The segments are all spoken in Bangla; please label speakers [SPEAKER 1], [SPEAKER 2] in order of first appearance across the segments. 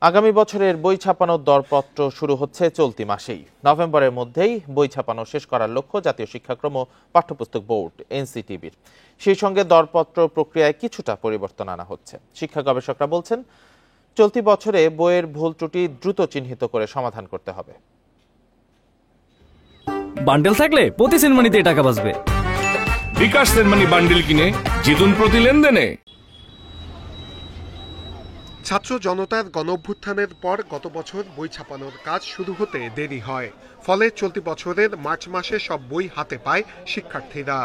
[SPEAKER 1] আগামী বছরের বই ছাপানোর দরপত্র শুরু হচ্ছে চলতি মাসেই। নভেম্বরের মধ্যেই বই ছাপানো শেষ করার লক্ষ্য জাতীয় শিক্ষাক্রম ও পাঠ্যপুস্তক বোর্ড এনসিটিবির। সেই সঙ্গে দরপত্র প্রক্রিয়ায় কিছুটা পরিবর্তন আনা হচ্ছে। শিক্ষা গবেষকরা বলছেন, চলতি বছরে বইয়ের ভুল ত্রুটি দ্রুত চিহ্নিত করে সমাধান করতে হবে।
[SPEAKER 2] বান্ডেল থাকলে প্রতি সেনমানিতে টাকা বাঁচবে।
[SPEAKER 3] বিকাশ সেনমানি বান্ডেল কিনে জিতুন প্রতি লেনদেনে।
[SPEAKER 4] ছাত্র জনতার গণঅভ্যুত্থানের পর গত বছর বই ছাপানোর কাজ শুরু হতে দেরি হয়। ফলে চলতি বছরের মার্চ মাসে সব বই হাতে পায় শিক্ষার্থীরা।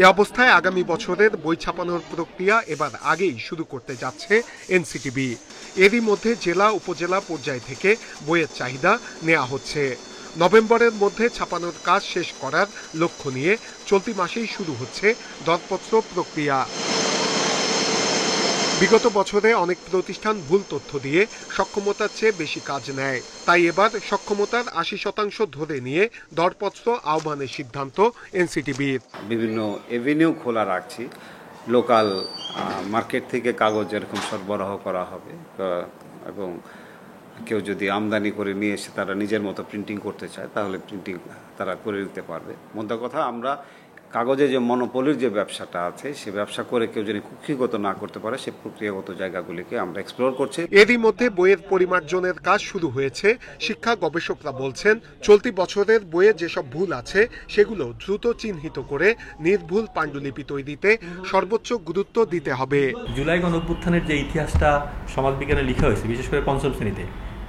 [SPEAKER 4] এ অবস্থায় আগামী বছরের বই ছাপানোর প্রক্রিয়া এবার আগেই শুরু করতে যাচ্ছে এনসিটিবি। এরই মধ্যে জেলা উপজেলা পর্যায় থেকে বইয়ের চাহিদা নেওয়া হচ্ছে। নভেম্বরের মধ্যে ছাপানোর কাজ শেষ করার লক্ষ্য নিয়ে চলতি মাসেই শুরু হচ্ছে দরপত্র প্রক্রিয়া। বিগত বছরে অনেক প্রতিষ্ঠান ভুল তথ্য দিয়ে সক্ষমতার চেয়ে বেশি কাজ নেয়। তাই এবার সক্ষমতার ৮০% ধরে নিয়ে দরপত্র আহ্বানের সিদ্ধান্ত এনসিটিবির।
[SPEAKER 5] বিভিন্ন এভিনিউ খোলা রাখছি। লোকাল মার্কেট থেকে কাগজ এরকম সরবরাহ করা হবে এবং কেউ যদি আমদানি করে নিয়ে এসে তারা নিজের মতো প্রিন্টিং করতে চায় তাহলে প্রিন্টিং তারা করে নিতে পারবে। মোদ্দা কথা, আমরা কাগজে যে মনোপলির যে ব্যবসাটা আছে সে ব্যবসা করে কেউ যদি কুক্ষিগত না করতে পারে সে প্রক্রিয়াগত জায়গাগুলিকে আমরা এক্সপ্লোর করছি।
[SPEAKER 4] এরই মধ্যে বইয়ের পরিমার্জনের কাজ শুরু হয়েছে। শিক্ষা গবেষকরা বলছেন, চলতি বছরের বইয়ে যেসব ভুল আছে সেগুলো দ্রুত চিহ্নিত করে নির্ভুল পাণ্ডুলিপি তৈরিতে সর্বোচ্চ গুরুত্ব দিতে হবে।
[SPEAKER 6] জুলাই গণঅভ্যুত্থানের যে ইতিহাসটা সমাজবিজ্ঞানে লেখা হয়েছে, বিশেষ করে পঞ্চম শ্রেণীতে,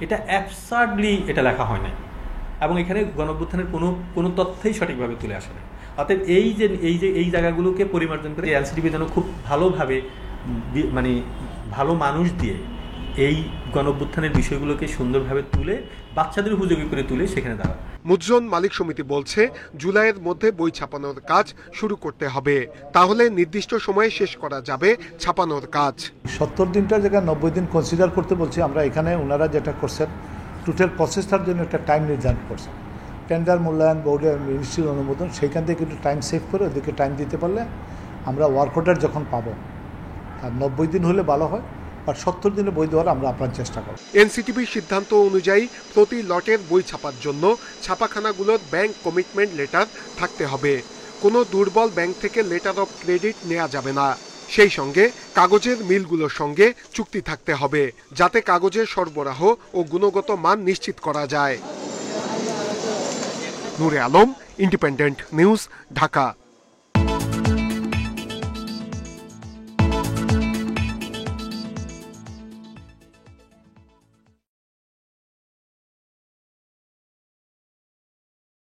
[SPEAKER 6] এটা অ্যাবসার্ডলি এটা লেখা হয় না এবং এখানে গণঅভ্যুত্থানের কোনো তথ্যই সঠিকভাবে তুলে আসে না। অর্থাৎ এই জায়গাগুলোকে পরিমার্জন করে এনসিটিবি যেন খুব ভালোভাবে মানে ভালো মানুষ দিয়ে এই গণঅভ্যুত্থানের বিষয়গুলোকে সুন্দরভাবে তুলে বাচ্চাদের উপযোগী করে তুলে সেখানে দাঁড়া।
[SPEAKER 4] মুদ্রণ মালিক সমিতি বলছে, জুলাইয়ের মধ্যে বই ছাপানোর কাজ শুরু করতে হবে, তাহলে নির্দিষ্ট সময়ে শেষ করা যাবে ছাপানোর কাজ।
[SPEAKER 7] ৭০ দিনটার জায়গায় ৯০ দিন কনসিডার করতে বলছি আমরা। এখানে ওনারা যেটা করছেন, টোটাল প্রসেসটার জন্য একটা টাইম নির্ধারণ করছেন। টেন্ডার মূল্যায়ন, বোর্ডের মিনিস্ট্রির অনুমোদন, সেইখান থেকে একটু টাইম সেভ করে ওদেরকে টাইম দিতে পারলে আমরা ওয়ার্ক অর্ডার যখন পাবো আর ৯০ দিন হলে ভালো হয়, আর ৭০ দিনে বই দেওয়ার আমরা আপনার চেষ্টা করব।
[SPEAKER 4] এনসিটিবির সিদ্ধান্ত অনুযায়ী প্রতি লটের বই ছাপার জন্য ছাপাখানাগুলোর ব্যাংক কমিটমেন্ট লেটার থাকতে হবে। কোনো দুর্বল ব্যাংক থেকে লেটার অফ ক্রেডিট নেওয়া যাবে না। সেই সঙ্গে কাগজের মিলগুলোর সঙ্গে চুক্তি থাকতে হবে, যাতে কাগজের সরবরাহ ও গুণগত মান নিশ্চিত করা যায়। নূরে আলম, ইন্ডিপেন্ডেন্ট নিউজ, ঢাকা।